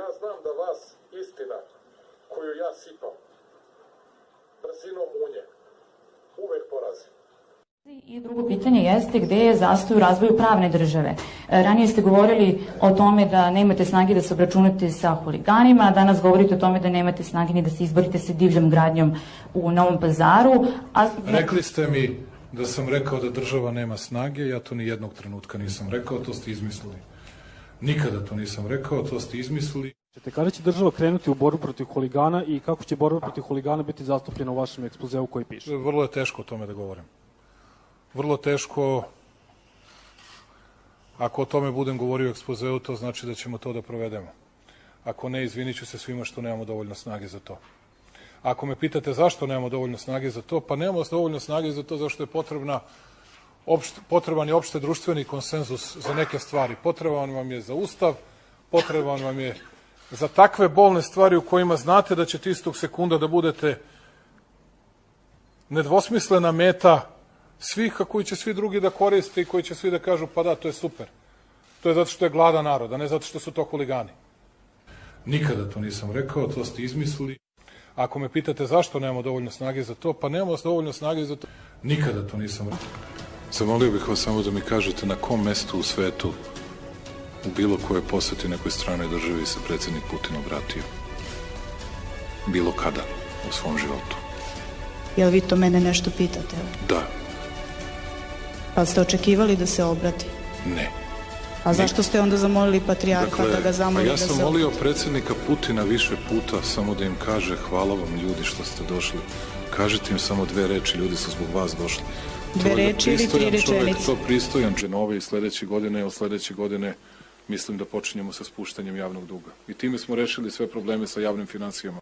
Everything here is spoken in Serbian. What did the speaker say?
Ja znam da vas istina koju ja sipam brzinom munje uvek porazi. I drugo pitanje jeste gde je zastoj u razvoju pravne države. Ranije ste govorili o tome da nemate snage da se obračunate sa huliganima, a danas govorite o tome da nemate snage ni da se izborite sa divljom gradnjom u Novom Pazaru. Rekli ste mi da sam rekao da država nema snage, ja to ni jednog trenutka nisam rekao, to ste izmislili. Nikada to nisam rekao, to ste izmislili. Kada će država krenuti u borbu protiv huligana i kako će borba protiv huligana biti zastupljena u vašem ekspozeu koji piše? Vrlo je teško o tome da govorim. Vrlo teško, ako o tome budem govorio u ekspozeu, to znači da ćemo to da provedemo. Ako ne, izvinit ću se svima što nemamo dovoljno snage za to. Ako me pitate zašto nemamo dovoljno snage za to, pa nemamo dovoljno snage za to zašto je potreban je opšte društveni konsenzus za neke stvari. Potreban vam je za ustav, potreban vam je za takve bolne stvari u kojima znate da ćete istog sekunda da budete nedvosmislena meta svih, a koji će svi drugi da koriste i koji će svi da kažu pa da, to je super. To je zato što je gladan narod, a ne zato što su to huligani. Nikada to nisam rekao, to ste izmislili. Ako me pitate zašto nemamo dovoljno snage za to, pa nemamo dovoljno snage za to. Nikada to nisam rekao. Zamolio bih vas samo da mi kažete na kom mestu u svetu u bilo koje poseti nekoj stranoj državi se predsjednik Putin obratio. Bilo kada u svom životu. Jel vi to mene nešto pitate? Da. Pa ste očekivali da se obrati? Ne. A zašto ste onda zamolili patrijarha da ga zamoli da se obrati? Ja sam molio predsjednika Putina više puta samo da im kaže hvala vam ljudi što ste došli. Kažite im samo 2 reči, ljudi su zbog vas došli. 2 reči ili 3 rečenice? To pristojan nove i sledeće godine, od sledeće godine mislim da počinjemo sa spuštanjem javnog duga. I time smo rešili sve probleme sa javnim finansijama.